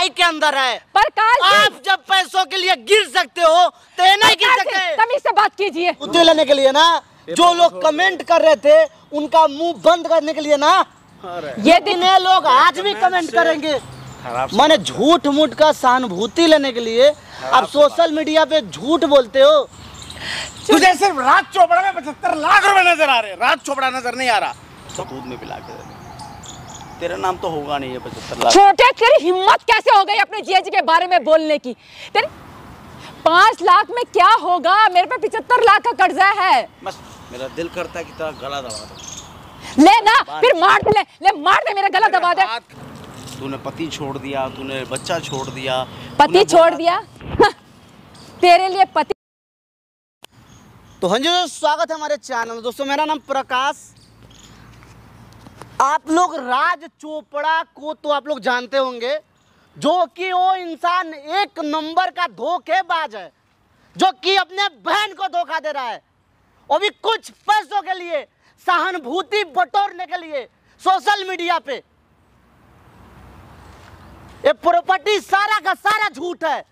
भाई के अंदर है। प्रकाश आप जब पैसों के लिए गिर सकते हो तो ये नहीं गिर सकते। तमीज से बात कीजिए। मुद्दे लेने के लिए ना, जो लोग कमेंट कर रहे थे उनका मुंह बंद करने के लिए ना, ये दिने लोग आज भी कमेंट करेंगे। मैंने झूठ मूठ का सहानुभूति लेने के लिए आप सोशल मीडिया पे झूठ बोलते हो। तुझे सिर्फ राज चोपड़ा में 75 लाख रुपए नजर आ रहे, राज चोपड़ा नजर नहीं आ रहा। तो दूध में पिला के तेरा नाम तो होगा नहीं है 75 लाख। छोटे, तेरी हिम्मत कैसे हो गई अपने जीजी के बारे में बोलने की? तेरी 5 लाख में क्या होगा? मेरे पे 75 लाख का कर्जा है। बस मेरा दिल करता है कि तेरा गला दबा दो। ले ना, फिर मार दे, ले मार दे, मेरा गला दबा दे। तूने पति छोड़ दिया, तूने बच्चा छोड़ दिया। पति छोड़ दिया? तेरे लिए पति। तो हाँ जी, स्वागत है हमारे चैनल में। दोस्तों मेरा नाम प्रकाश। आप लोग राज चोपड़ा को तो आप लोग जानते होंगे, जो कि वो इंसान एक नंबर का धोखेबाज है, जो कि अपने बहन को धोखा दे रहा है, वो भी कुछ पैसों के लिए, सहानुभूति बटोरने के लिए सोशल मीडिया पे। ये प्रॉपर्टी सारा का सारा झूठ है।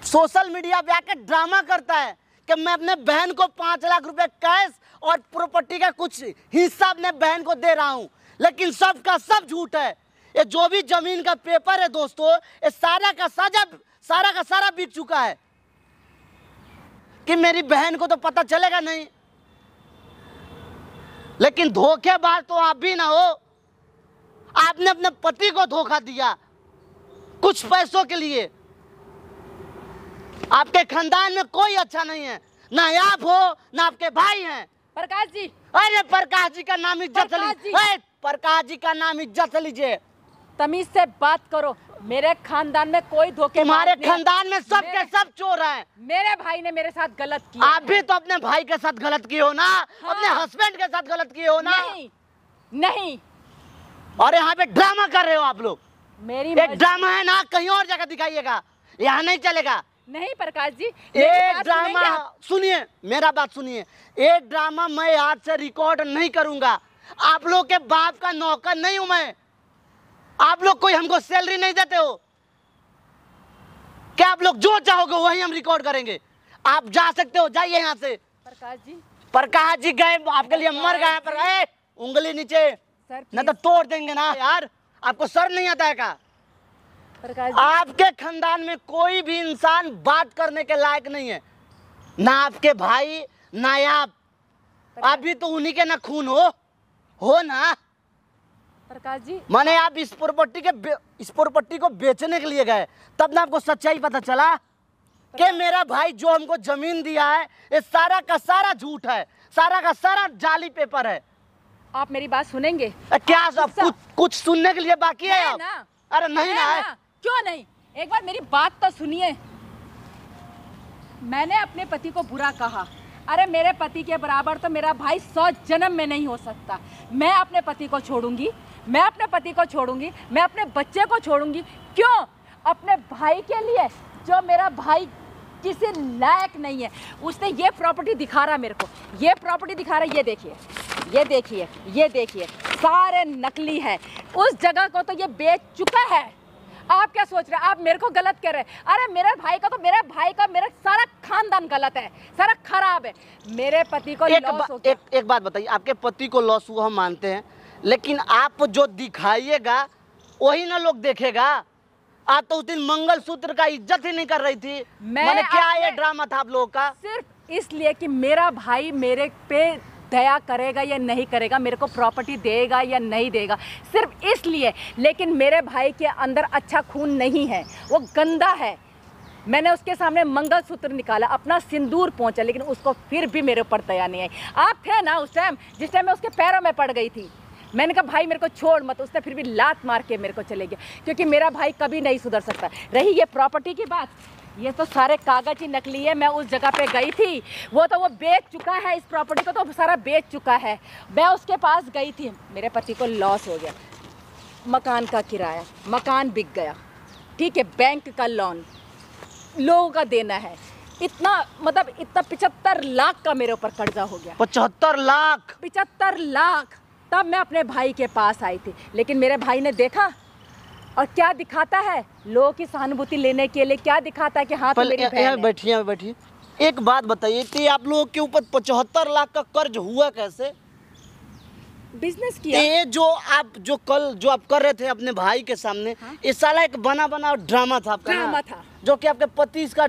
सोशल मीडिया पे आके ड्रामा करता है कि मैं अपने बहन को 5 लाख रुपए कैश और प्रॉपर्टी का कुछ हिस्सा अपने बहन को दे रहा हूं, लेकिन सब का सब झूठ है। ये जो भी जमीन का पेपर है दोस्तों, ये सारा का सारा बिक चुका है। कि मेरी बहन को तो पता चलेगा नहीं, लेकिन धोखेबाज तो आप भी ना हो। आपने अपने पति को धोखा दिया कुछ पैसों के लिए। आपके खानदान में कोई अच्छा नहीं है, ना आप हो ना आपके भाई हैं। प्रकाश जी, अरे प्रकाश जी का नाम इज्जत लीजिए, प्रकाश जी का नाम इज्जत लीजिए। तमीज से बात करो। मेरे खानदान में कोई धोखे। तुम्हारे खानदान में सब के सब चोर हैं। मेरे भाई ने मेरे साथ गलत किया। आप भी तो अपने भाई के साथ गलत किए हो ना। हाँ। अपने हस्बैंड के साथ गलत किए हो ना। नहीं। और यहाँ पे ड्रामा कर रहे हो आप लोग। मेरी एक ड्रामा है ना, कहीं और जगह दिखाइएगा, यहाँ नहीं चलेगा। नहीं प्रकाश जी, एक ड्रामा सुनिए, मेरा बात सुनिए। एक ड्रामा मैं आज से रिकॉर्ड नहीं करूंगा। आप लोग के बाप का नौकर नहीं हूं मैं। आप लोग कोई हमको सैलरी नहीं देते हो क्या? आप लोग जो चाहोगे वही हम रिकॉर्ड करेंगे। आप जा सकते हो, जाइए यहाँ से। प्रकाश जी गए, आपके लिए मर गए। पर उंगली नीचे, न तो तोड़ देंगे ना यार। आपको शर्म नहीं आता है क्या? आपके खानदान में कोई भी इंसान बात करने के लायक नहीं है, ना आपके भाई ना आप। आप भी तो उन्हीं के ना खून हो ना प्रकाश जी। माने आप इस प्रॉपर्टी को बेचने के लिए गए, तब ना आपको सच्चाई पता चला कि मेरा भाई जो हमको जमीन दिया है ये सारा का सारा झूठ है, सारा का सारा जाली पेपर है। आप मेरी बात सुनेंगे? क्या सब कुछ सुनने के लिए बाकी है आप? ना। अरे नहीं ना है। क्यों नहीं? एक बार मेरी बात तो सुनिए। मैंने अपने पति को बुरा कहा। अरे मेरे पति के बराबर तो मेरा भाई 100 जन्म में नहीं हो सकता। मैं अपने पति को छोड़ूंगी, मैं अपने पति को छोड़ूंगी, मैं अपने बच्चे को छोड़ूंगी। क्यों? अपने भाई के लिए, जो मेरा भाई किसी लायक नहीं है। उसने ये प्रॉपर्टी दिखा रहा मेरे को, ये प्रॉपर्टी दिखा रहा है। ये देखिए, ये देखिए, ये देखिए, सारे नकली है। उस जगह को तो ये बेच चुका है। आप क्या सोच रहे हैं? आप मेरे को गलत कह रहे हैं। अरे मेरे भाई का मेरा सारा खानदान गलत है, सारा खराब है। मेरे पति को लॉस हो गया। एक बात बताइए, आपके पति को लॉस हुआ हम मानते हैं, लेकिन आप जो दिखाइएगा वही ना लोग देखेगा। आप तो उस दिन मंगलसूत्र का इज्जत ही नहीं कर रही थी। मैंने क्या ये ड्रामा था आप लोगों का? सिर्फ इसलिए कि मेरा भाई मेरे पे दया करेगा या नहीं करेगा, मेरे को प्रॉपर्टी देगा या नहीं देगा, सिर्फ इसलिए। लेकिन मेरे भाई के अंदर अच्छा खून नहीं है, वो गंदा है। मैंने उसके सामने मंगलसूत्र निकाला, अपना सिंदूर पहुंचा, लेकिन उसको फिर भी मेरे ऊपर दया नहीं आई। आप थे ना उस टाइम, जिस टाइम मैं उसके पैरों में पड़ गई थी। मैंने कहा भाई मेरे को छोड़ मत, उसने फिर भी लात मार के मेरे को चले गया, क्योंकि मेरा भाई कभी नहीं सुधर सकता। रही ये प्रॉपर्टी की बात, ये तो सारे कागज ही नकली है। मैं उस जगह पे गई थी, वो बेच चुका है। इस प्रॉपर्टी को तो सारा बेच चुका है। मैं उसके पास गई थी, मेरे पति को लॉस हो गया। मकान का किराया, मकान बिक गया, ठीक है, बैंक का लोन लोगों का देना है। इतना 75 लाख का मेरे ऊपर कर्जा हो गया। 75 लाख? 75 लाख। तब मैं अपने भाई के पास आई थी, लेकिन मेरे भाई ने देखा और क्या दिखाता है, लोगों की सहानुभूति लेने के लिए क्या दिखाता है कि हाँ तो मेरी बहन है। बैठिए। एक बात बताइए कि आप लोगों के ऊपर 75 लाख का कर्ज हुआ कैसे? बिजनेस किया। ये जो आप कर रहे थे अपने भाई के सामने, हाँ? ये साला एक बना ड्रामा था आपका, ड्रामा था जो कि आपके पति इसका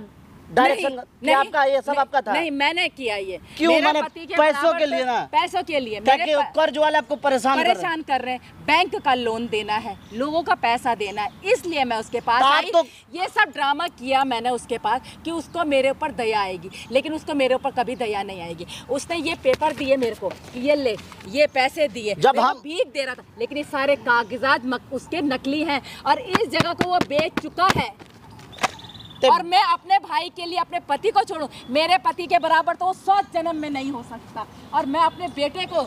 डायरेक्शन आपका, ये सब आपका था। नहीं, मैंने किया ये। क्यों? मैंने पैसों के लिए ना, पैसों के लिए ताकि कर्ज वाले आपको परेशान कर रहे हैं। बैंक का लोन देना है, लोगों का पैसा देना है, इसलिए मैं उसके पास आई। तो ये सब ड्रामा किया मैंने उसके पास कि उसको मेरे ऊपर दया आएगी, लेकिन उसको मेरे ऊपर कभी दया नहीं आएगी। उसने ये पेपर दिए मेरे को कि ये ले, ये पैसे दिए, जब हम भीख दे रहा था, लेकिन ये सारे कागजात उसके नकली हैं और इस जगह को वो बेच चुका है। और मैं अपने भाई के लिए अपने पति को छोड़ूं, मेरे पति के बराबर तो वो 100 जन्म में नहीं हो सकता। और मैं अपने बेटे को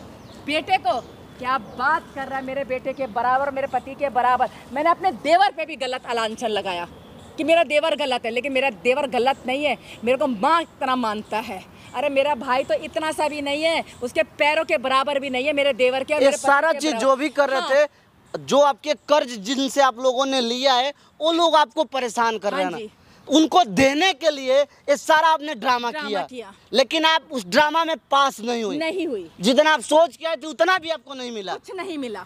क्या बात कर रहा है, मेरे बेटे के बराबर, मेरे पति के बराबर। मैंने अपने देवर पे भी गलत अलांछन लगाया कि मेरा देवर गलत है, लेकिन मेरा देवर गलत नहीं है, मेरे को माँ की तरह मानता है। अरे मेरा भाई तो इतना सा भी नहीं है, उसके पैरों के बराबर भी नहीं है मेरे देवर के। ये सारा चीज जो भी कर रहे थे, जो आपके कर्ज जिनसे आप लोगों ने लिया है, वो लोग आपको परेशान कर रहे हैं ना, उनको देने के लिए ये सारा आपने ड्रामा किया। लेकिन आप उस ड्रामा में पास नहीं हुई। जितना आप सोच के आए थे उतना भी आपको नहीं मिला। कुछ नहीं मिला।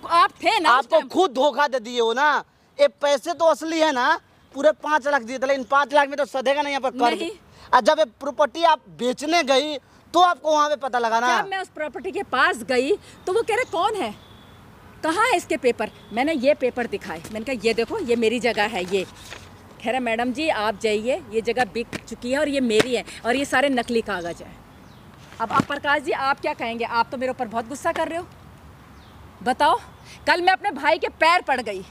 आप थे ना, आपको खुद धोखा दे दिए हो ना। ये पैसे तो असली है ना, पूरे 5 लाख दिए थे, लेकिन 5 लाख में तो सधेगा नहीं यहाँ पर कर्ज। और जब ये प्रॉपर्टी आप बेचने गई तो आपको वहाँ पे पता लगा ना। जब मैं उस प्रॉपर्टी के पास गई तो वो कह रहे कौन है, कहाँ है इसके पेपर। मैंने ये पेपर दिखाए, मैंने कहा ये देखो, ये मेरी जगह है। ये कह रहे मैडम जी आप जाइए, ये जगह बिक चुकी है और ये मेरी है और ये सारे नकली कागज हैं। अब आप प्रकाश जी आप क्या कहेंगे? आप तो मेरे ऊपर बहुत गुस्सा कर रहे हो। बताओ, कल मैं अपने भाई के पैर पड़ गई।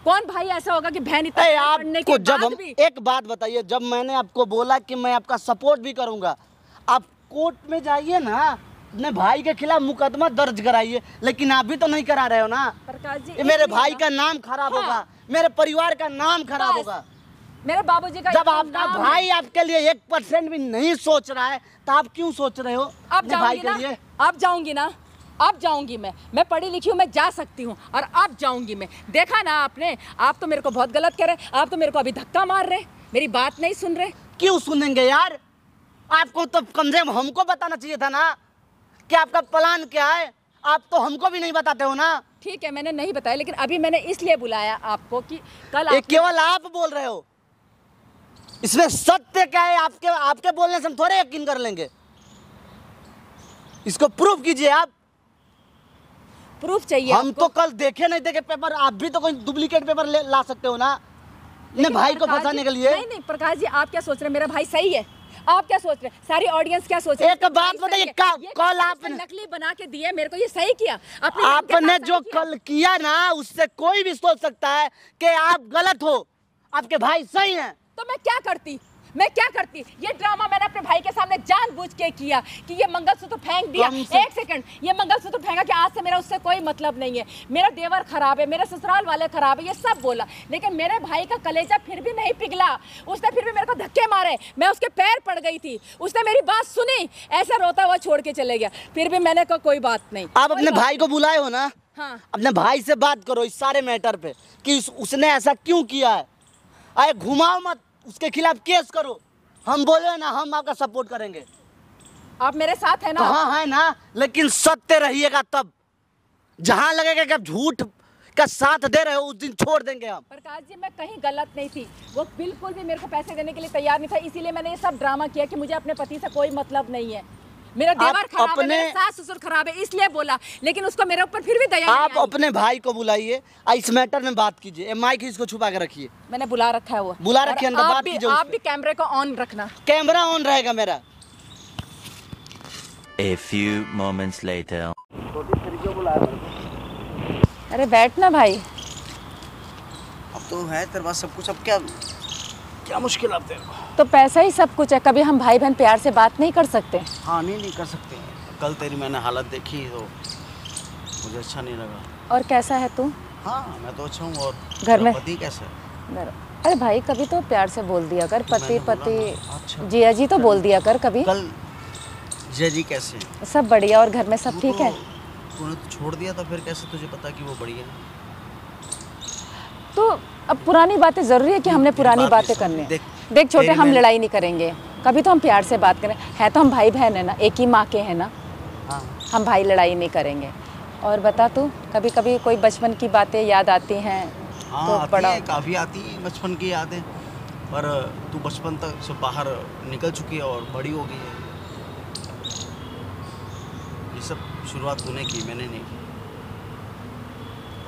कौन भाई ऐसा होगा कि बहन इतना पढ़ने के बाद भी? एक बात बताइए, जब मैंने आपको बोला कि मैं आपका सपोर्ट भी करूंगा, आप कोर्ट में जाइए ना, अपने भाई के खिलाफ मुकदमा दर्ज कराइए, लेकिन आप भी तो नहीं करा रहे हो ना। प्रकाश जी, मेरे भाई का नाम खराब होगा, मेरे परिवार का नाम खराब होगा, मेरे बाबूजी का। जब आपका भाई आपके लिए 1% भी नहीं सोच रहा है, तो आप क्यों सोच रहे हो अपने भाई के लिए? अब जाऊंगी ना, अब जाऊंगी मैं पढ़ी लिखी हूँ, मैं जा सकती हूँ और अब जाऊंगी मैं। देखा ना आपने, आप तो मेरे को बहुत गलत कह रहे हैं। आप तो मेरे को अभी धक्का मार रहे, मेरी बात नहीं सुन रहे। क्यों सुनेंगे यार? आपको तो कम से कम हमको बताना चाहिए था ना कि आपका प्लान क्या है। आप तो हमको भी नहीं बताते हो ना। ठीक है, मैंने नहीं बताया, लेकिन अभी मैंने इसलिए बुलाया आपको कि कल ये केवल आप बोल रहे हो, इसमें सत्य क्या है? आपके बोलने से हम थोड़े यकीन कर लेंगे। इसको प्रूफ कीजिए आप। प्रूफ चाहिए हम तो कल देखे नहीं देखे पेपर, आप भी तो कोई डुप्लीकेट पेपर ला सकते हो ना अपने भाई को फंसाने के लिए। नहीं प्रकाश जी, आप क्या सोच रहे हैं? मेरा भाई सही है, आप क्या सोच रहे हैं? सारी ऑडियंस क्या सोच रही है? एक बात बताइए, कल आपने नकली बना के दिए मेरे को, ये सही किया आपने जो कल किया ना, उससे कोई भी सोच सकता है कि आप गलत हो, आपके भाई सही हैं। तो मैं क्या करती? ये ड्रामा मैंने अपने भाई के सामने जानबूझ के किया कि ये मंगलसूत्र फेंक दिया। एक सेकंड, ये मंगलसूत्र फेंका कि आज से मेरा उससे कोई मतलब नहीं है, मेरा देवर खराब है, मेरे ससुराल वाले खराब है, ये सब बोला। लेकिन मेरे भाई का कलेजा फिर भी नहीं पिघला, उसने फिर भी मेरे को धक्के मारे। मैं उसके पैर पड़ गई थी, उसने मेरी बात सुनी, ऐसा रोता हुआ छोड़ के चले गया। फिर भी मैंने कहा कोई बात नहीं। आप अपने भाई को बुलाए हो ना? हाँ। अपने भाई से बात करो इस सारे मैटर पे कि उसने ऐसा क्यों किया है। आए घुमाओ मत, उसके खिलाफ केस करो। हम बोले ना, हम आपका सपोर्ट करेंगे। आप मेरे साथ है ना? तो हाँ है ना, लेकिन सत्य रहिएगा। तब जहाँ लगेगा कि आप झूठ का साथ दे रहे हो, उस दिन छोड़ देंगे हम। प्रकाश जी, मैं कहीं गलत नहीं थी, वो बिल्कुल भी मेरे को पैसे देने के लिए तैयार नहीं था, इसीलिए मैंने ये सब ड्रामा किया कि मुझे अपने पति से कोई मतलब नहीं है। मेरा देवर खराब है, मेरे सास ससुर खराब है, इसलिए बोला, लेकिन उसको मेरे ऊपर फिर भी दया नहीं आई। आप अपने भाई को बुलाइए, इस मैटर में बात कीजिए। माइक इसको छुपा के रखिए। मैंने बुला रखा है, वो बुला रखी है, बात कीजिए। आप भी कैमरे को ऑन रखना। कैमरा ऑन रहेगा मेरा। A few moments later. अरे बैठ ना भाई। अब तो है तेरे पास सब कुछ, अब क्या मुश्किल अब तेरे को? तो पैसा ही सब कुछ है, कभी हम भाई बहन प्यार से बात नहीं कर सकते? हाँ, नहीं कर सकते। कल तेरी मैंने हालत देखी तो मुझे अच्छा नहीं लगा। और कैसा है तू? हाँ, मैं तो अच्छा हूँ। और घर में पति कैसा है? अरे भाई, कभी तो प्यार से बोल दिया कर, पति अच्छा। जिया जी तो बोल दिया कर कभी। कल जिया जी कैसे हैं? सब बढ़िया। और घर में सब ठीक है? तूने तो छोड़ दिया था, फिर कैसे तुझे पता कि वो बढ़िया है? तो अब पुरानी बातें जरूरी है कि हमने पुरानी बातें करनी है। देख छोटे, हम लड़ाई नहीं करेंगे कभी, तो हम प्यार से बात करें। है तो हम भाई बहन है ना, एक ही माँ के हैं ना। हाँ। हम भाई लड़ाई नहीं करेंगे। और बता तू, कभी कभी कोई बचपन की बातें याद आती हैं? हाँ, तो आती बड़ा है, काफ़ी आती है बचपन की यादें, पर तू बचपन तक से बाहर निकल चुकी है और बड़ी हो गई है। ये सब शुरुआत तूने की, मैंने नहीं की।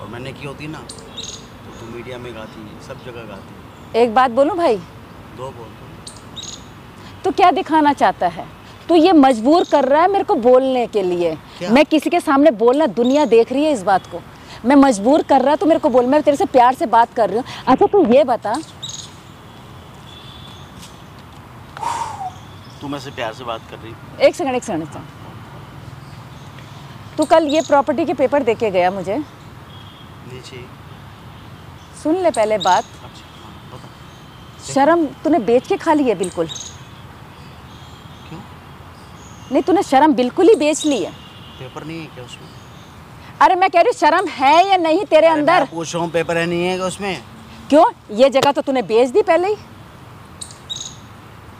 और मैंने की होती ना तो तू मीडिया में गाती, सब जगह गाती। एक बात बोलूं भाई? दो बोल तू क्या दिखाना चाहता है? तू ये मजबूर कर रहा है मेरे को बोलने के लिए। क्या? मैं किसी के सामने बोलना, दुनिया देख रही है इस बात को। मैं मजबूर कर रहा है तो मेरे को बोल। मैं तेरे से प्यार से बात कर रही हूँ। अच्छा तू ये बता, तू मेरे से प्यार से बात कर रही? एक सेकंड। तू कल ये प्रॉपर्टी के पेपर दे के गया मुझे। नीचे सुन ले पहले बात। अच्छा, हाँ, बता। शर्म तूने बेच के खा ली है बिल्कुल। क्यों? नहीं, तूने शर्म बिल्कुल ही बेच ली है। पेपर नहीं है क्या उसमें? अरे मैं कह रही हूँ शर्म है या नहीं तेरे अंदर? मैं पूछ रहा हूँ, पेपर है नहीं है क्या उसमें? क्यों? ये जगह तो तूने बेच दी पहले ही,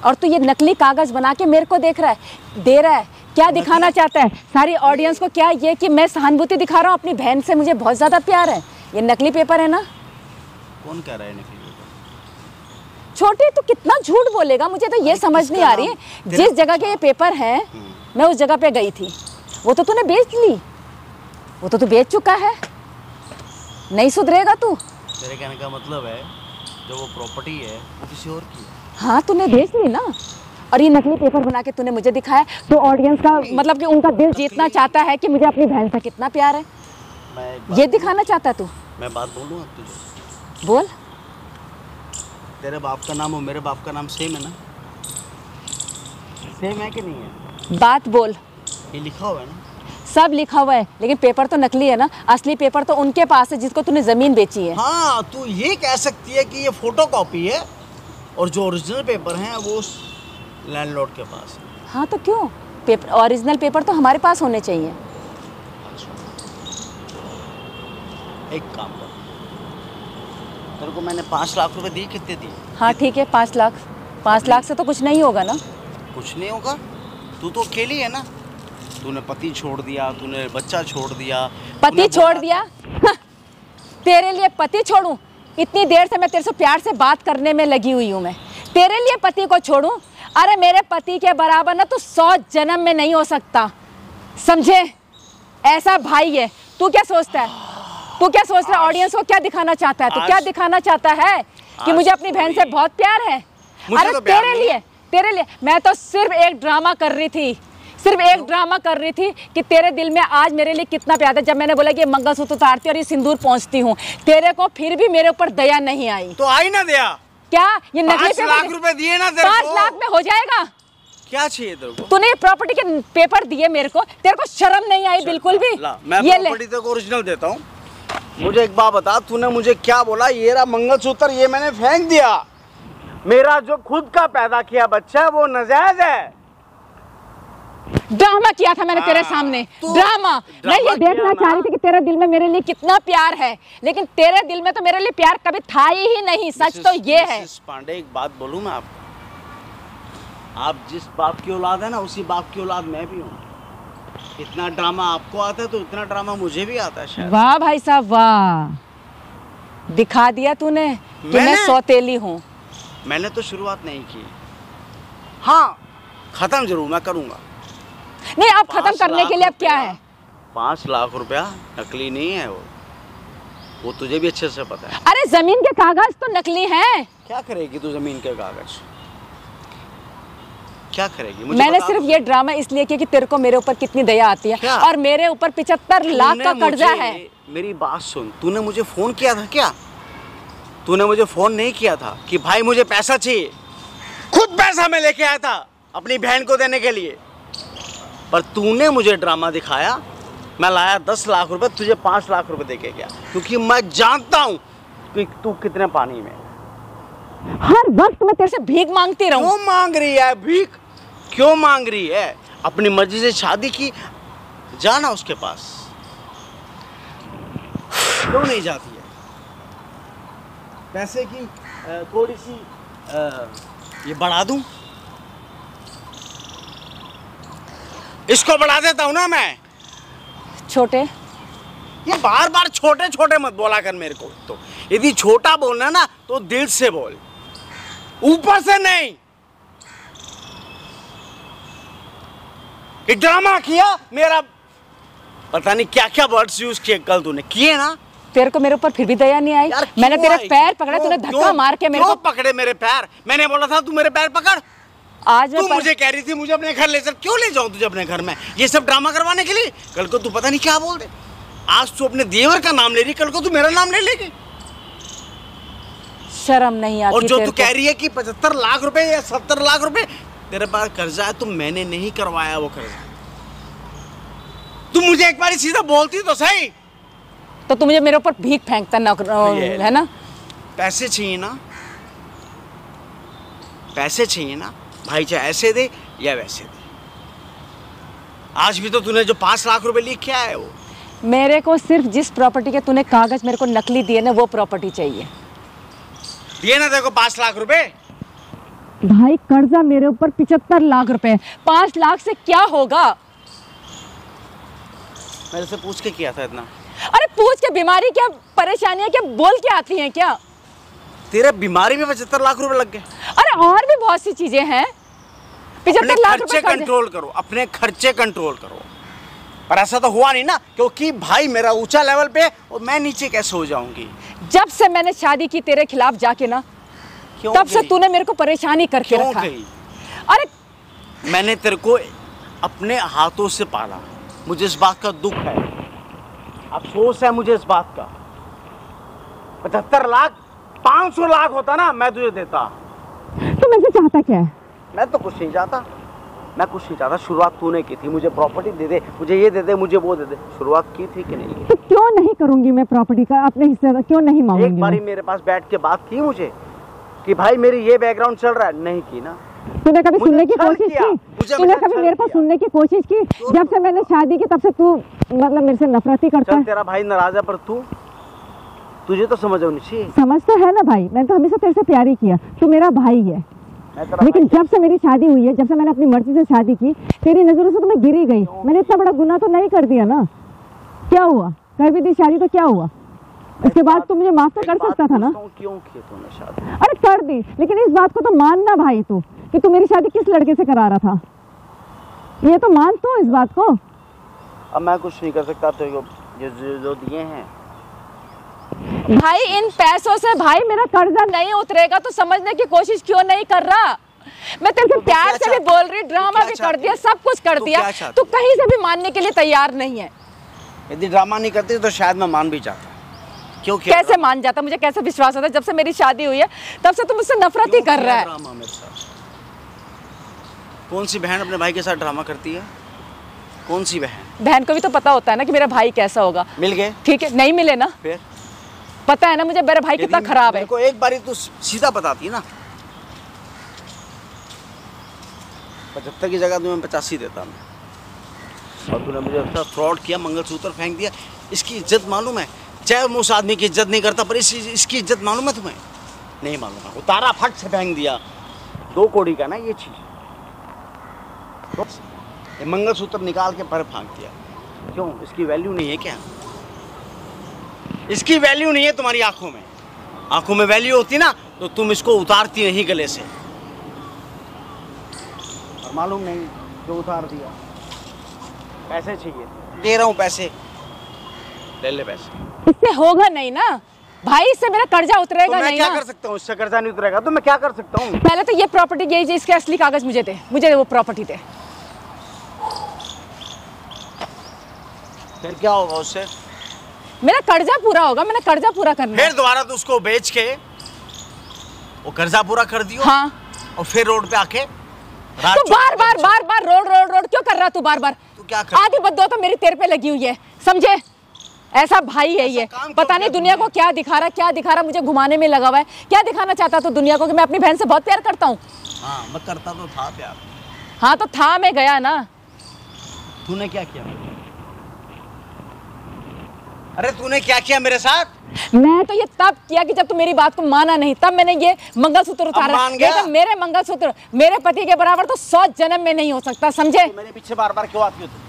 और तू ये नकली कागज बना के मेरे को दे रहा है। क्या दिखाना चाहता है सारी ऑडियंस को? क्या ये कि मैं सहानुभूति दिखा रहा हूँ अपनी बहन से, मुझे बहुत ज्यादा प्यार है? ये नकली पेपर है ना? कौन कह रहा है नकली पेपर? छोटे तू कितना झूठ बोलेगा, मुझे तो ये समझ नहीं आ रही है। जिस जगह के ये पेपर हैं, मैं उस जगह पे गई थी, वो तो तूने बेच ली। वो तो तू बेच चुका है, नहीं सुधरेगा तू। तेरे कहने का मतलब है जो वो प्रॉपर्टी है वो किसी और की है? हाँ तूने बेच ली ना, और ये नकली पेपर बना के तूने मुझे दिखाया। तो ऑडियंस का मतलब कि उनका दिल जीतना चाहता है कि मुझे अपनी बहन से कितना प्यार है, ये दिखाना चाहता है तू। मैं बात बोलूँ अब तुझे? बोल। तेरे बाप का नाम और मेरे बाप का नाम सेम है ना? सेम है कि नहीं है? बात बोल। ये लिखा हुआ है ना? सब लिखा हुआ है, लेकिन पेपर तो नकली है ना। असली पेपर तो उनके पास है जिसको तूने जमीन बेची है। हाँ, तू ये कह सकती है कि ये फोटो कॉपी है और जो ओरिजिनल पेपर हैं वो लैंडलॉर्ड के पास है। हाँ तो क्यों? पेपर, ओरिजिनल पेपर तो हमारे पास होने चाहिए। एक काम कर, तेरे को मैंने 5 लाख रुपए दिए, कितने दिए? हाँ ठीक है, 5 लाख। 5 लाख से तो कुछ नहीं होगा ना? कुछ नहीं होगा, तू तो अकेली है ना। तूने पति छोड़ दिया, तूने बच्चा छोड़ दिया। पति छोड़ दिया? हाँ, तेरे लिए पति छोड़ूं? इतनी देर से मैं तेरे से प्यार से बात करने में लगी हुई हूँ। मैं तेरे लिए पति को छोड़ूं? अरे मेरे पति के बराबर ना तू 100 जन्म में नहीं हो सकता, समझे? ऐसा भाई है। तू क्या सोचता है? तू क्या सोच रहा है? ऑडियंस को क्या दिखाना चाहता है? तू क्या दिखाना चाहता है कि मुझे अपनी बहन से बहुत प्यार है? अरे तो तेरे लिए मैं तो सिर्फ एक ड्रामा कर रही थी, सिर्फ एक ड्रामा कर रही थी कि तेरे दिल में आज मेरे लिए कितना प्यार है। जब मैंने बोला कि ये मंगलसूत्र उतारती और ये सिंदूर पहुंचती हूँ, तेरे को फिर भी मेरे ऊपर दया नहीं आई। तो आई ना दया? क्या ये नकली 5 लाख रुपए दिए ना तेरे को? 5 लाख में हो जाएगा? क्या चाहिए तेरे को? तूने प्रॉपर्टी के पेपर दिए मेरे को, तेरे को शर्म नहीं आई बिल्कुल भी? मैं प्रॉपर्टी तेरे को ओरिजिनल देता हूँ। मुझे एक बात बता, तूने मुझे क्या बोला? ये रहा मंगलसूत्र, ये मैंने फेंक दिया। मेरा जो खुद का पैदा किया बच्चा है वो नाजायज है। ड्रामा किया था मैंने तेरे सामने, ड्रामा। मैं ये देखना चाह रही थी कि तेरे दिल में मेरे लिए कितना प्यार है, लेकिन तेरे दिल में तो मेरे लिए प्यार कभी था ही नहीं। सच तो ये है। पांडे, एक बात बोलूं मैं आपको, आप जिस बाप की औलाद है ना, उसी बाप की औलाद मैं भी हूँ। इतना ड्रामा आपको आता है तो इतना ड्रामा मुझे भी आता है शायद। वाह भाई साहब वाह, दिखा दिया तूने कि मैं सौतेली हूँ। मैंने तो शुरुआत नहीं की। हाँ, खत्म जरूर मैं करूँगा। नहीं, अब खत्म करने के लिए अब क्या है? 5 लाख रुपया नकली नहीं है वो तुझे भी अच्छे से पता है। अरे जमीन के कागज तो नकली हैं। क्या करेगी तू जमीन के कागज? क्या करेगी? मैंने सिर्फ ये ड्रामा इसलिए किया कि तेरे को मेरे ऊपर कितनी दया आती है। क्या? और मेरे ऊपर 75 लाख का कर्जा है। मेरी बात सुन, तूने मुझे फोन किया था क्या? तूने मुझे फोन नहीं किया था कि भाई मुझे पैसा चाहिए। खुद पैसा मैं लेके आया था अपनी बहन को देने के लिए, पर तूने मुझे ड्रामा दिखाया। मैं लाया 10 लाख रुपए, तुझे 5 लाख रुपए देके गया, क्योंकि मैं जानता हूँ कि तू कितने पानी में। हर वक्त मैं तेरे से भीख मांगती रहूं। क्यों मांग रही है भीख? क्यों मांग रही है? अपनी मर्जी से शादी की, जाना उसके पास। क्यों नहीं जाती है? पैसे की थोड़ी सी ये बढ़ा दूं? इसको बढ़ा देता हूं ना मैं। छोटे, ये बार बार छोटे छोटे मत बोला कर मेरे को। तो यदि छोटा बोलना ना तो दिल से बोल, ऊपर से नहीं। एक ड्रामा किया मेरा, पता नहीं क्या क्या वर्ड्स यूज किए कल तूने, किए ना। तेरे को मेरे ऊपर फिर भी दया नहीं आई? मैंने तेरे पैर पकड़े, तूने धक्का मार के मेरे को पकड़े मेरे पैर। मैंने बोला था तू मेरे पैर पकड़। आज तू मुझे कह रही थी मुझे अपने घर ले चल। क्यों ले जाऊं तुझे अपने घर में? ये सब ड्रामा करवाने के लिए? कल को तू पता नहीं क्या बोल दे। आज तू अपने देवर का नाम ले रही, कल को तू मेरा नाम ले लेगी। शर्म नहीं आती? और जो तू कह रही है कि 75 लाख रुपए या 70 लाख रुपए तेरे पास कर्जा है, तो मैंने नहीं करवाया वो कर्जा। तू मुझे एक बार सीधा बोलती तो सही। तो तू मुझे मेरे ऊपर भीख फेंकता है ना? पैसे चाहिए ना, पैसे चाहिए ना भाई, चाहे ऐसे दे या वैसे दे। आज भी तो तूने जो 5 लाख रुपए लिख के आया है वो। मेरे को सिर्फ जिस प्रॉपर्टी के तूने कागज मेरे को नकली दिए ना, वो प्रॉपर्टी चाहिए। दिए ना देखो 5 लाख रुपए। भाई कर्जा मेरे ऊपर 75 लाख रुपए, 5 लाख से क्या होगा? मेरे से पूछ के किया था इतना? अरे पूछ के बीमारी क्या, परेशानियां क्या बोल के आती हैं क्या? तेरे बीमारी में 75 लाख रुपए लग गए। अरे और भी बहुत सी चीजें हैं। 75 लाख रुपए कंट्रोल करो, अपने खर्चे कंट्रोल करो। पर ऐसा तो हुआ नहीं ना, क्योंकि भाई मेरा ऊंचा लेवल पे और मैं नीचे कैसे हो जाऊंगी? जब से मैंने शादी की तेरे खिलाफ जाके ना, तब से तूने मेरे को परेशानी करके रखा। अरे मैंने तेरे को अपने हाथों से पाला, मुझे इस बात का दुख है, अफसोस है मुझे इस बात का। 75 लाख, 500 लाख होता ना मैं तुझे देता। तो मुझे चाहता क्या है? मैं तो कुछ नहीं चाहता, मैं कुछ नहीं चाहता। शुरुआत तूने की थी, मुझे प्रॉपर्टी दे दे, मुझे ये दे दे, मुझे वो दे दे। शुरुआत की थी कि नहीं? तो क्यों नहीं करूंगी मैं प्रॉपर्टी का अपने हिस्से का, क्यों नहीं मांगूंगी? एक बारी मेरे पास बैठ के बात की मुझे कि भाई मेरी ये बैकग्राउंड चल रहा है, नहीं की ना। तूने कभी सुनने की कोशिश की? तूने कभी मेरे को सुनने की कोशिश की? जब से मैंने शादी की तब से तू मतलब मेरे से नफरत ही करता है। तेरा भाई नाराज है, पर तुझे तो समझ होनी चाहिए। समझ तो है ना भाई, मैंने तो हमेशा तेरे से प्यार ही किया, तू मेरा भाई है। लेकिन जब से मेरी शादी हुई है, जब से मैंने अपनी मर्जी से शादी की, तेरी नजरों से तो मैं गिरी गई। मैंने इतना बड़ा गुनाह तो नहीं कर दिया ना? क्या हुआ? कर भी दी शादी तो क्या हुआ? इसके बाद तू मुझे माफ तो कर सकता था ना? क्यों की तूने शादी? अरे कर दी, लेकिन इस बात को तो मानना भाई तू कि तू मेरी शादी किस लड़के से करा रहा था, ये तो मान तो इस बात को। अब मैं कुछ नहीं कर सकता, तो जो दिए हैं भाई, इन पैसों से भाई मेरा कर्जा नहीं उतरेगा, तो समझने की कोशिश क्यों नहीं कर रहा? मैं तेरे से प्यार से भी बोल रही, ड्रामा भी कर दिया, सब कुछ कर दिया, तू कहीं से भी मानने के लिए तैयार नहीं है। यदि ड्रामा नहीं करती तो शायद मैं मान भी जाता। क्यों? कैसे मान जाता? मुझे कैसे विश्वास होता है? जब से मेरी शादी हुई है तब से तू मुझसे नफरत ही कर रहा है। ड्रामा मेरे साथ? कौन सी बहन अपने भाई के साथ ड्रामा करती है? कौन सी बहन? बहन को भी तो पता होता है ना कि मेरा भाई कैसा होगा। मिल गए? ठीक है, नहीं मिले ना, फिर पता है ना मुझे मेरा भाई कितना खराब है। को एक बारी तू सीधा बताती ना, 75 की जगह तुम्हें 85 देता मैं। और तूने मुझे अपना फ्रॉड किया, मंगलसूत्र फेंक दिया। इसकी इज्जत मालूम है? चाहे मैं उस आदमी की इज्जत नहीं करता, पर इसकी इज्जत मालूम है तुम्हें? नहीं मालूम है। उतारा, फट से फेंक दिया। 2 कौड़ी का ना ये चीज, ये मंगलसूत्र निकाल के पर फेंक दिया। क्यों? इसकी वैल्यू नहीं है क्या? इसकी वैल्यू नहीं है तुम्हारी आंखों में? आंखों में वैल्यू होती ना तो तुम इसको उतारती नहीं गले से। और मालूम नहीं क्यों उतार दिया। पैसे चाहिए, दे रहा हूं पैसे, ले ले पैसे। इससे होगा नहीं ना भाई, इससे मेरा कर्जा उतरेगा तो नहीं ना। ना। मैं क्या कर सकता हूँ? इससे कर्जा नहीं उतरेगा तो मैं क्या कर सकता हूँ? पहले तो ये प्रॉपर्टी, ये इसके असली कागज मुझे दे, मुझे वो प्रॉपर्टी दे। फिर क्या होगा उससे? मेरा कर्जा पूरा होगा, मैंने कर्जा पूरा करना है। फिर दोबारा तो उसको बेच के वो कर्जा पूरा कर दियो। हाँ। और फिर रोड पे आके तो बार बार रोड क्यों कर रहा तू? बार बार तू क्या कर? आधी बद्दुआ तो मेरी तेरे पे लगी हुई है, समझे? ऐसा भाई है ये, पता नहीं दुनिया को क्या दिखा रहा, मुझे घुमाने में लगा हुआ है। क्या दिखाना चाहता तो दुनिया को कि मैं अपनी बहन से बहुत प्यार करता हूँ? हाँ, मैं करता तो था प्यार। हाँ तो था, मैं गया ना। तूने क्या किया? अरे तूने क्या किया मेरे साथ? मैं तो ये तब किया कि जब तू मेरी बात को माना नहीं, तब मैंने ये मंगलसूत्र उतारा। मान गया? लेकिन मेरे मंगलसूत्र मेरे पति के बराबर तो 100 जन्म में नहीं हो सकता, समझे? तो मेरे पीछे बार बार क्यों आती हो तुम?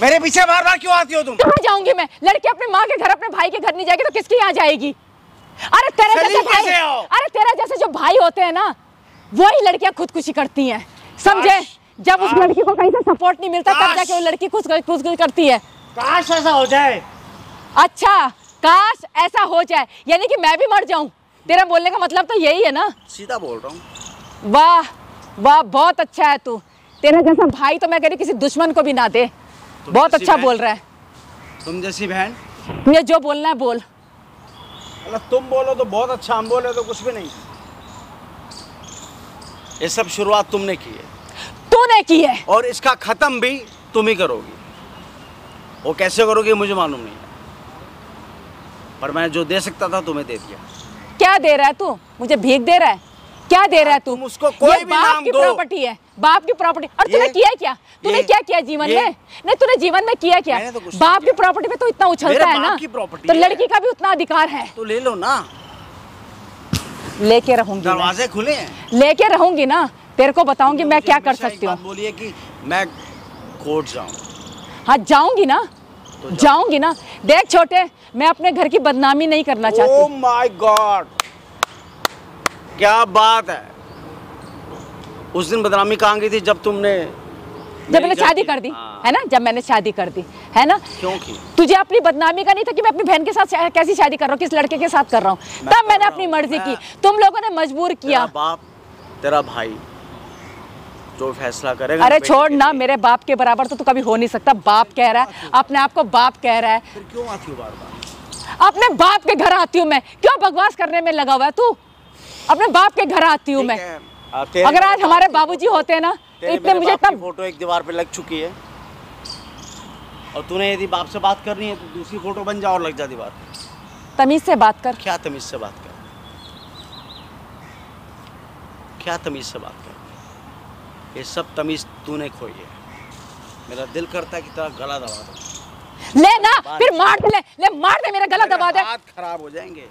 मेरे पीछे बार बार क्यों आती हो तुम? कहाँ जाऊंगी मैं? लड़की अपनी माँ के घर अपने भाई के घर नहीं जाएगी तो किसके यहाँ जाएगी? अरे तेरे जैसे भाई, अरे तेरे जैसे जो भाई होते हैं ना, वही लड़कियां खुदकुशी करती हैं, समझे? जब उस लड़की को कहीं से सपोर्ट नहीं मिलता तब जाके वो लड़की खुदकुशी करती है। काश ऐसा हो जाए। अच्छा, काश ऐसा हो जाए, यानी कि मैं भी मर जाऊं? तेरा बोलने का मतलब तो यही है ना? सीधा बोल रहा हूँ। वाह वाह, बहुत अच्छा है तू। तेरा जैसा भाई तो मैं कह रही किसी दुश्मन को भी ना दे। बहुत अच्छा बोल रहा है। तुम जैसी बहन। ये जो बोलना है बोल। तुम बोलो तो बहुत अच्छा, हम बोले तो कुछ भी नहीं। ये सब शुरुआत तुमने की है। तूने की है और इसका खत्म भी तुम ही करोगी। वो कैसे करोगी मुझे मालूम नहीं, पर मैं जो दे सकता था तुम्हें दे दिया। क्या दे रहा है तू? मुझे भीख दे रहा है? क्या दे रहा है तू? तुम उसको कोई भी नाम की दो। प्रॉपर्टी है, बाप की प्रॉपर्टी। और तूने किया क्या? तूने क्या किया जीवन में? नहीं, तूने जीवन में किया क्या? बाप की प्रॉपर्टी पे तो इतना उछलता है ना, तो लड़की का भी उतना अधिकार है। तो ले लो ना। लेके रहूंगी, दरवाजे खुले हैं। लेके रहूंगी ना, तेरे को बताऊंगी मैं क्या कर सकती हूँ। बोलिए कि मैं कोर्ट जाऊं। हाँ जाऊंगी ना, जाऊंगी ना। देख छोटे, मैं अपने घर की बदनामी नहीं करना चाहती। ओह माय गॉड, क्या बात है। उस दिन बदनामी कहाँ गई थी? जब मैंने शादी कर दी, है ना? जब मैंने शादी कर दी, है ना? क्यों की? तुझे अपनी बदनामी का नहीं था कि मैं अपनी बहन के साथ कैसी शादी कर रहा हूँ, किस लड़के के साथ कर रहा हूँ? तब मैंने अपनी मर्जी की, तुम लोगों ने मजबूर किया। तेरा बाप, तेरा भाई जो फैसला करेगा। अरे छोड़ ना, मेरे बाप के बराबर तो तू कभी हो नहीं सकता। बाप कह रहा है, अपने आप को बाप कह रहा है। फिर क्यों आती हो बार बार? अपने बाप के घर आती हूँ मैं। क्यों बकवास करने में लगा हुआ है तू? अपने बाप के घर आती हूँ मैं। अगर आज हमारे बाबूजी होते ना तो इतने मुझे इतना। फोटो एक दीवार पे लग चुकी है, और तूने यदि बाप से बात करनी है तो दूसरी फोटो बन जा और लग जा दीवार पे। तमीज से बात कर। क्या तमीज से बात कर? क्या तमीज से बात कर? ये सब तमीज तूने खोई है। मेरा दिल करता है कि तेरा गला दबा दो। ले ना, फिर मार दे, ले मार दे, मेरा गला दबा दे। हाथ खराब हो जाएंगे।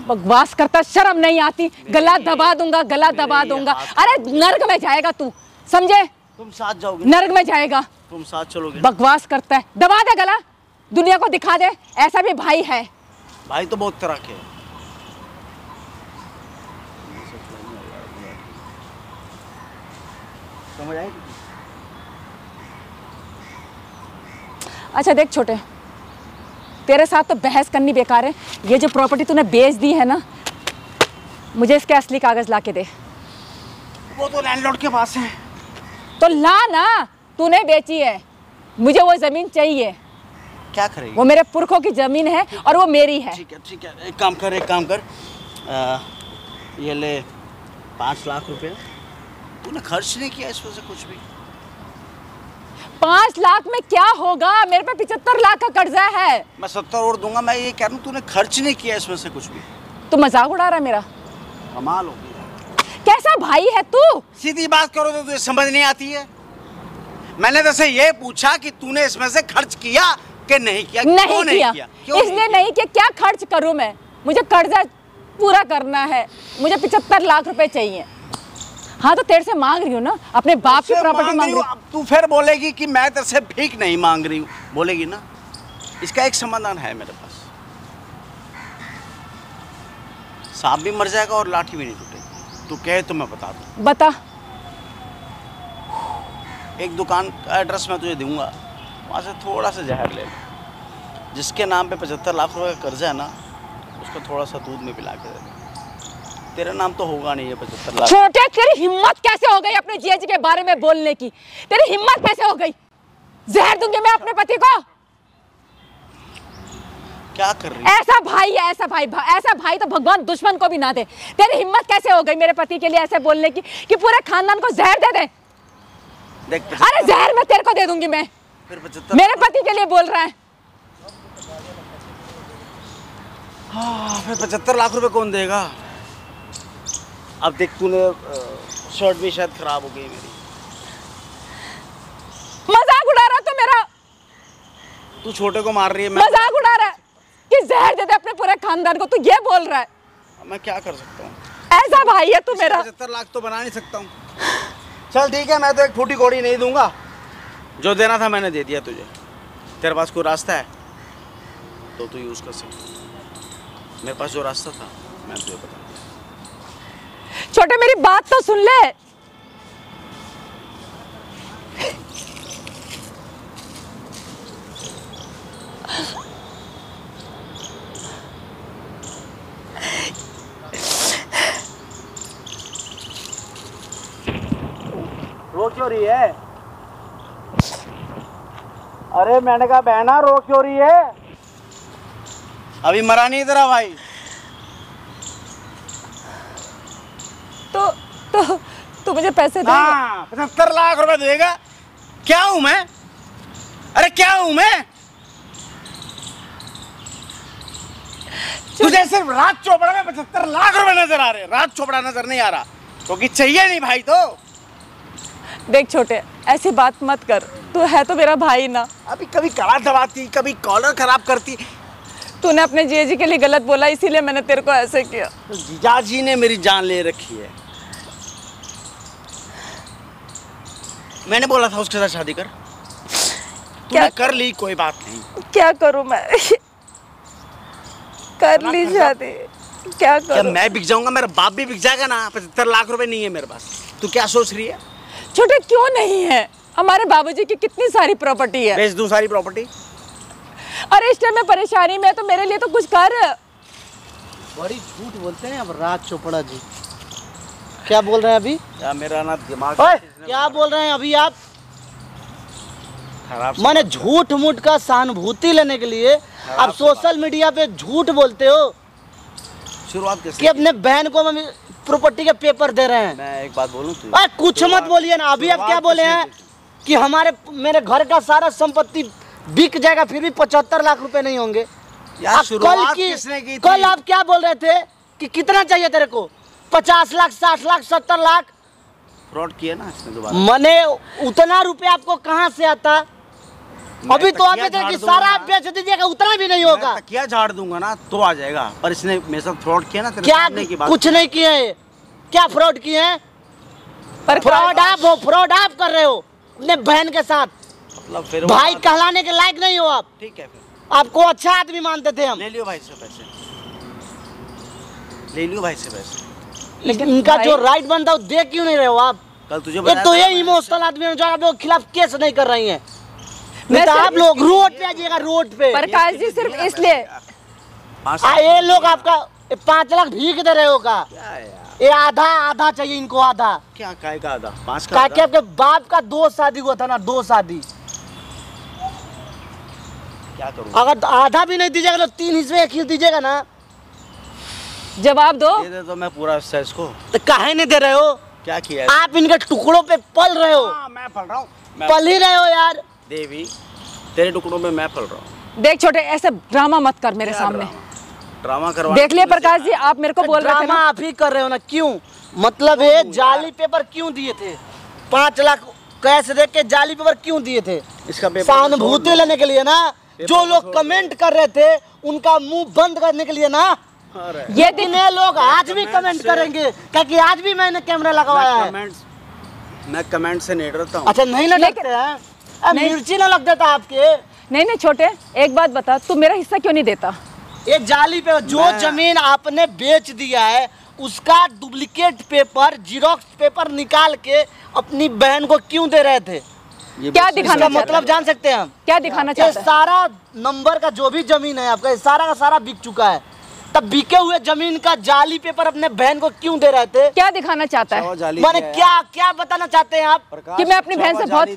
बकवास करता, शर्म नहीं आती? गला दबा दूंगा, गला दबा दूंगा। अरे नर्क में जाएगा तू, समझे? तुम साथ जाओगे? नर्क में जाएगा। तुम साथ चलोगे? बकवास करता है। दबा दे गला, दुनिया को दिखा दे ऐसा भी भाई है। भाई तो बहुत तरह के हैं। समझ आएगी? अच्छा देख छोटे, तेरे साथ तो बहस करनी बेकार है। ये जो प्रॉपर्टी तूने बेच दी है ना, मुझे इसके असली कागज ला के दे। वो तो लैंडलॉर्ड के पास है। तो ला ना, तूने बेची है, मुझे वो जमीन चाहिए। क्या करेगी? वो मेरे पुरखों की जमीन है और वो मेरी है। ठीक है ठीक है, एक काम कर ये ले 5 लाख रुपए। तूने खर्च नहीं किया इसमें से कुछ भी। 5 लाख में क्या होगा? मेरे पे 75 लाख का कर्जा है। मैं 70 और दूंगा। मैं ये कह रहा हूँ तूने खर्च नहीं किया इसमें से कुछ भी। तू मजाक उड़ा रहा है मेरा? कमाल हो गया। कैसा भाई है तू? सीधी बात करो तो तुझे समझ नहीं आती है। मैंने तुझसे ये पूछा कि तूने इसमें से खर्च किया कि नहीं किया? नहीं किया। इसलिए नहीं किया। क्या खर्च करूं मैं? मुझे कर्जा पूरा करना है, मुझे 75 लाख रुपए चाहिए। हाँ तो तेरे से मांग रही हूँ ना, अपने बाप की प्रॉपर्टी मांग रही हूँ। तू फिर बोलेगी कि मैं तेरे से भीख नहीं मांग रही हूँ, बोलेगी ना। इसका एक समाधान है मेरे पास। सांप भी मर जाएगा और लाठी भी नहीं टूटेगी। तू कहे तो मैं बता दूँ। बता। एक दुकान का एड्रेस मैं तुझे दूंगा, वहाँ से थोड़ा सा जहर ले ले। जिसके नाम पे 75 लाख रुपए का कर्जा है ना, उसको थोड़ा सा दूध में पिला के दे। तेरा नाम तो होगा नहीं है 75 लाख। छोटे, तेरी हिम्मत कैसे हो गई अपने जीजा जी के बारे में बोलने की? तेरी हिम्मत कैसे हो गई? जहर दूंगी मैं अपने पति को। क्या कर रही है? ऐसा भाई है, ऐसा भाई तो भगवान दुश्मन को भी ना दे। तेरी हिम्मत कैसे हो गई मेरे पति के लिए ऐसे बोलने की कि पूरे खानदान को जहर दे दे? देख, अरे जहर मैं तेरे को दे दूंगी मैं। फिर 75 मेरे पति के लिए बोल रहा है। फिर 75 लाख रुपए कौन देगा? अब देख, तूने शर्ट भी शायद खराब हो गई मेरी। मजाक उड़ा रहा तो मेरा। तू छोटे को मार रही है, मैं मजाक उड़ा रहा है कि जहर दे दे अपने पूरे खानदान को, तू ये बोल रहा है? मैं क्या कर सकता हूँ? ऐसा भाई है तू मेरा। 75 लाख तो बना नहीं सकता हूँ। चल ठीक है, मैं तो एक फूटी कौड़ी नहीं दूंगा, जो देना था मैंने दे दिया तुझे। तेरे पास कोई रास्ता है तो तू यूज कर सकती। मेरे पास जो रास्ता था मैं तुझे बता दिया। छोटे मेरी बात तो सुन ले। रो क्यों रही है? अरे मैंने कहा बहना रो क्यों रही है? अभी मरा नहीं तेरा भाई। तो मुझे पैसे दे। हाँ 75 लाख रुपए देगा। क्या हूं मैं? अरे क्या हूं मैं? तुझे सिर्फ राज चोपड़ा में 75 लाख रुपए नजर आ रहे, राज चोपड़ा नजर नहीं आ रहा, क्योंकि चाहिए नहीं भाई। तो देख छोटे, ऐसी बात मत कर, तू है तो मेरा भाई ना। अभी कभी कड़ा दबाती, कभी कॉलर खराब करती। तूने अपने जीजाजी के लिए गलत बोला, इसीलिए मैंने तेरे को ऐसे किया। तो जीजाजी ने मेरी जान ले रखी है। मैंने बोला था उसके साथ शादी कर, क्या कर ली, कोई बात नहीं। क्या करूं मैं? कर ली शादी, क्या करूं? मैं बिक जाऊंगा, मेरा बाप भी बिक जाएगा ना। 75 लाख रुपए नहीं है मेरे पास। तू क्या सोच रही है? छोटे क्यों नहीं है? हमारे बाबूजी की कितनी सारी प्रॉपर्टी है। बेच दूं सारी प्रॉपर्टी? अरे इस टाइम में परेशानी में, तो मेरे लिए तो कुछ कर। बड़ी झूठ बोलते हैं अब राज चोपड़ा जी। क्या बोल रहे हैं अभी? या मेरा ना दिमाग क्या बोल रहे हैं अभी आप? खराब। मैंने झूठ मूठ का सहानुभूति लेने के लिए आप सोशल मीडिया पे झूठ बोलते हो शुरुआत कैसे कि अपने बहन को हम प्रॉपर्टी के पेपर दे रहे हैं। मैं एक बात बोलूं तुझे? कुछ मत बोलिए ना। अभी आप क्या बोले हैं कि मेरे घर का सारा संपत्ति बिक जाएगा, फिर भी 75 लाख रुपए नहीं होंगे। यार शुरुआत किसने की थी? कल आप क्या बोल रहे थे कि कितना चाहिए तेरे को? 50 लाख, 60 लाख, 70 लाख। फ्रॉड किया ना इसने दोबारा। मने उतना रुपए आपको कहाँ से आता? अभी तो आप थे कि सारा आप बेच दीजिएगा, उतना भी नहीं होगा। क्या झाड़ दूंगा ना तो आ जाएगा, पर इसने मेरे साथ फ्रॉड किया ना। तेरे क्या सामने की बात कुछ नहीं किए हैं। क्या फ्रॉड किए हैं? फ्रॉड आप हो, फ्रॉड आप कर रहे हो अपने बहन के साथ। मतलब फिर भाई कहलाने के लायक नहीं हो आप। ठीक है, फिर आपको अच्छा आदमी मानते थे हम। ले लियो भाई से पैसे, ले लियो भाई से पैसे। लेकिन इनका जो राइट बनता है वो दे क्यों नहीं रहे हो आप? कल तुझे एक तो ये इमोशनल आदमी है जो आप लोग खिलाफ केस नहीं कर रही हैं। नहीं तो आप लोग रोड पे आ जाइएगा, रोड पे। प्रकाश जी सिर्फ इसलिए ये लोग आपका 5 लाख भीख दे रहे हो का? ये आधा आधा चाहिए इनको, आधा। क्या काय का आधा? 5 का क्या आपके बाप का 2 शादी हुआ था ना, 2 शादी। क्या करूं? अगर आधा भी नहीं दीजिएगा तो 3 हिस्से 1 हिस्सा दीजिएगा ना। जवाब दो। दे तो मैं पूरा हिस्सा इसको। तो काहे नहीं दे रहे हो? क्या किया? आप इनके टुकड़ों पे पल रहे हो। मैं पल रहा हूँ, पल ही रहे हो यार। देवी तेरे टुकड़ों में मैं पल रहा हूँ। देख छोटे, ऐसे ड्रामा मत कर मेरे सामने। ड्रामा करवा देख लिया प्रकाश जी, आप मेरे को बोल रहे थे ड्रामा ना। आप ही कर रहे हो ना। क्यों? मतलब ये जाली पेपर क्यों दिए थे? 5 लाख कैश दे के जाली पेपर क्यों दिए थे? इसका पेपर सहानुभूति लेने के लिए ना। जो लोग कमेंट कर रहे थे उनका मुंह बंद करने के लिए ना। ये दिन लोग आज भी कमेंट करेंगे, क्योंकि आज भी मैंने कैमरा लगवाया है। मैं कमेंट से नहीं डरता हूँ। अच्छा नहीं लगते हैं? मिर्ची ना लग देता आपके? नहीं छोटे, एक बात बता, तू मेरा हिस्सा क्यों नहीं देता? ये जाली पे जो जमीन आपने बेच दिया है उसका डुप्लीकेट पेपर, जीरोक्स पेपर निकाल के अपनी बहन को क्यों दे रहे थे? क्या दिखाना मतलब जान सकते हैं हम? क्या दिखाना ये चाहते हैं? सारा नंबर का जो भी जमीन है आपका, सारा का सारा बिक चुका है। तब बिके हुए जमीन का जाली पेपर अपने बहन को क्यों दे रहे थे? क्या दिखाना चाहता है? मैंने क्या बताना चाहते हैं आप? कि मैं अपनी बहन से बहुत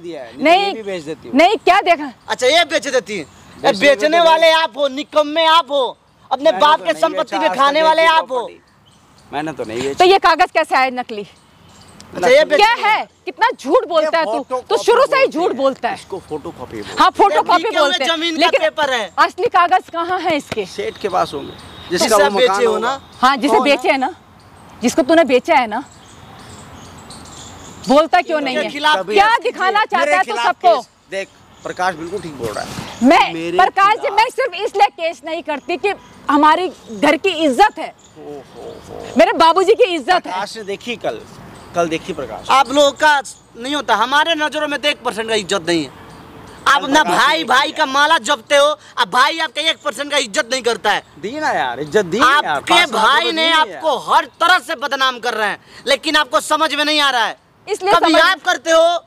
नहीं क्या देखा? अच्छा ये बेच देती है। बेचने वाले आप हो, निकम्मे आप हो, अपने बाप के संपत्ति पे खाने वाले आप हो। मैंने तो नहीं बेची। तो ये कागज कैसे आया नकली? अच्छा ये क्या है? कितना झूठ बोलता है तू। तो शुरू से ही झूठ बोलता है। इसको फोटोकॉपी। हाँ फोटोकॉपी बोलते हैं, जमीन का पेपर है। असली कागज कहाँ है इसके? सेठ के पास होंगे, जिसका वो बेचे हो ना। हाँ जिसे बेचे है ना, जिसको तूने बेचा है ना। बोलता क्यों नहीं है? क्या दिखाना चाहता है तू सबको? देख प्रकाश बिल्कुल ठीक बोल रहा है। मैं प्रकाश जी, मैं सिर्फ इसलिए केस नहीं करती कि हमारी घर की इज्जत है, मेरे बाबूजी की इज्जत है। प्रकाश ने देखी कल देखी प्रकाश। आप लोगों का नहीं होता, हमारे नजरों में तो 1% का इज्जत नहीं है। आप अपना भाई का माला जपते हो, अब भाई आपका 1% का इज्जत नहीं करता है। दी ना यार, इज्जत दी। आपके भाई ने आपको हर तरह से बदनाम कर रहे हैं, लेकिन आपको समझ में नहीं आ रहा है। इसलिए कभी आप करते हो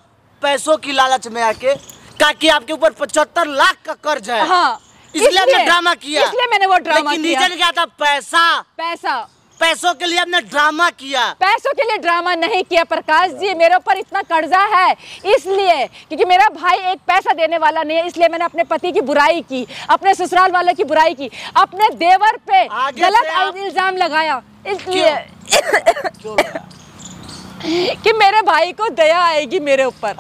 पैसों की लालच में आके, ताकि आपके ऊपर 75 लाख का कर्ज है। हाँ, इसलिए आपने ड्रामा किया, इसलिए मैंने वो ड्रामा लेकिन किया। रीजन क्या था? पैसा। पैसों के लिए आपने ड्रामा किया। पैसों के लिए ड्रामा नहीं किया प्रकाश जी, मेरे ऊपर इतना कर्जा है इसलिए, क्योंकि मेरा भाई एक पैसा देने वाला नहीं है, इसलिए मैंने अपने पति की बुराई की, अपने ससुराल वाले की बुराई की, अपने देवर पे गलत इल्जाम लगाया, इसलिए कि मेरे भाई को दया आएगी मेरे ऊपर।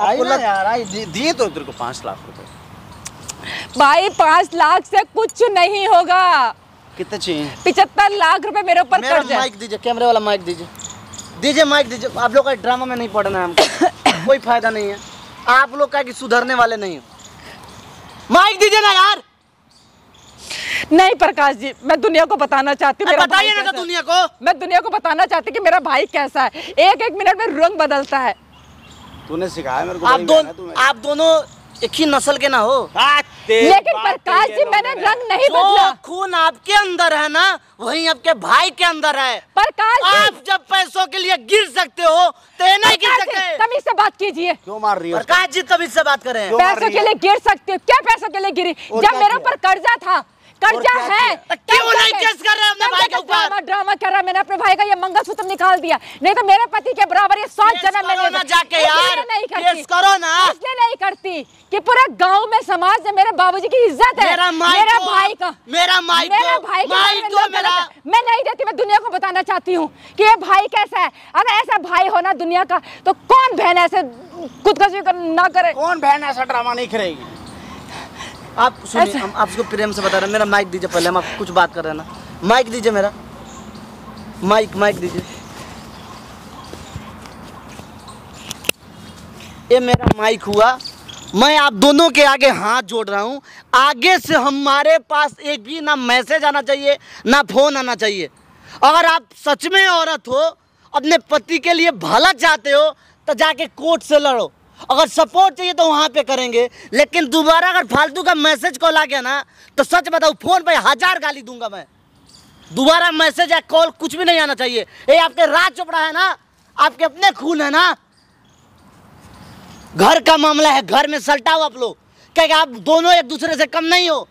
दिए तो तेरे को 5 लाख रुपए। भाई 5 लाख से कुछ नहीं होगा। कितने चाहिए? 75 लाख रुपए मेरे ऊपर कर्ज है। माइक दीजिए, कैमरे वाला माइक दीजिए माइक दीजिए। आप लोग का ड्रामा में नहीं पड़ना है हमको। कोई फायदा नहीं है, आप लोग का कि सुधरने वाले नहीं हो। माइक दीजिए ना यार। नहीं प्रकाश जी, मैं दुनिया को बताना चाहती हूँ, बताइए ना दुनिया को। मैं दुनिया को बताना चाहती हूँ कि मेरा भाई कैसा है, एक मिनट में रंग बदलता है। तूने सिखाया मेरे को। आप दोनों एक ही नस्ल के ना हो। लेकिन प्रकाश जी, मैंने रंग नहीं बदला। खून आपके अंदर है ना, वही आपके भाई के अंदर है। प्रकाश जी, आप जब पैसों के लिए गिर सकते हो तो ये नहीं गिर सकते। तमीज से बात कीजिए। क्यों मार रही हो? प्रकाश जी तमीज से बात करें। पैसों के लिए गिर सकते हो? क्या पैसों के लिए गिरी? जब मेरे ऊपर कर्जा था, कर्जा है, क्यों नहीं केस कर रहे हैं अपने भाई के ऊपर? ड्रामा कर रहा है। मैंने अपने भाई का ये मंगलसूत्र निकाल दिया, नहीं तो मेरे पति के बराबर ये 100 जन्म में ना जाके यार नहीं केस करो ना। इसलिए नहीं करती कि पूरे गांव में समाज में मेरे बाबूजी की इज्जत है। मेरा भाई का मैं नहीं देती। मैं दुनिया को बताना चाहती हूँ कि ये भाई कैसा है। अगर ऐसा भाई होना दुनिया का, तो कौन बहन ऐसे खुदकुशी ना करे? कौन बहन ऐसा ड्रामा नहीं करेगी? आप सुनिए, हम आपको प्रेम से बता रहे हैं। मेरा माइक दीजिए पहले, हम आप कुछ बात कर रहे हैं ना। माइक दीजिए, मेरा माइक दीजिए। ये मेरा माइक हुआ। मैं आप दोनों के आगे हाथ जोड़ रहा हूँ। आगे से हमारे पास एक भी ना मैसेज आना चाहिए, ना फोन आना चाहिए। अगर आप सच में औरत हो, अपने पति के लिए भला चाहते हो, तो जाके कोर्ट से लड़ो। अगर सपोर्ट चाहिए तो वहाँ पे करेंगे, लेकिन दोबारा अगर फालतू का मैसेज कॉल आ गया ना, तो सच बताऊँ फोन पे 1000 गाली दूंगा मैं। दोबारा मैसेज या कॉल कुछ भी नहीं आना चाहिए। ये आपके राज चोपड़ा है ना, आपके अपने खून है ना। घर का मामला है, घर में सलटाओ आप लोग, क्या आप दोनों एक दूसरे से कम नहीं हो।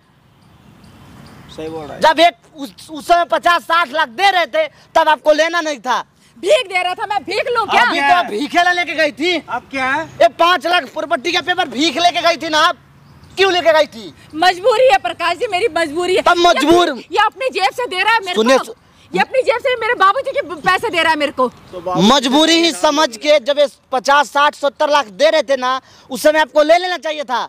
सही बोल रहा है। जब एक उस समय 50-60 लाख दे रहे थे, तब आपको लेना नहीं था। भीख दे रहा था, मैं भीख लूं क्या? अभी तो भीखेला लेके गई थी। अब क्या है? ये 5 लाख प्रॉपर्टी का पेपर भीख लेके गई थी ना आप? क्यों लेके गई थी? मजबूरी है प्रकाश जी, मेरी मजबूरी है। तब मजबूर ये अपनी जेब से दे रहा है मेरे को। ये अपनी जेब से मेरे बाबूजी के पैसे दे रहा है मेरे को। तो मजबूरी ही समझ के जब 50, 60, 70 लाख दे रहे थे ना, उस समय आपको ले लेना चाहिए था।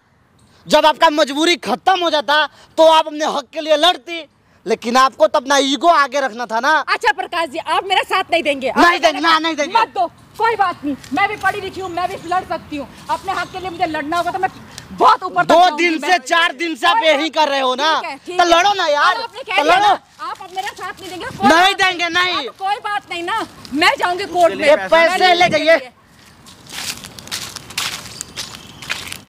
जब आपका मजबूरी खत्म हो जाता तो आप अपने हक के लिए लड़ती, लेकिन आपको तो अपना ईगो आगे रखना था ना। अच्छा प्रकाश जी, आप मेरा साथ नहीं देंगे? नहीं देंगे ना, नहीं देंगे। मत दो, कोई बात नहीं। मैं भी पढ़ी लिखी हूँ, मैं भी लड़ सकती हूँ। अपने हक के लिए मुझे लड़ना होगा तो मैं बहुत ऊपर तक 2 दिन से 4 दिन से आप यही कर रहे हो ना, तो लड़ो ना यार, तो लड़ो। आप अब मेरा साथ नहीं देंगे? नहीं देंगे, नहीं। कोई बात नहीं ना, मैं जाऊंगी कोर्ट में। पैसे ले जाइए।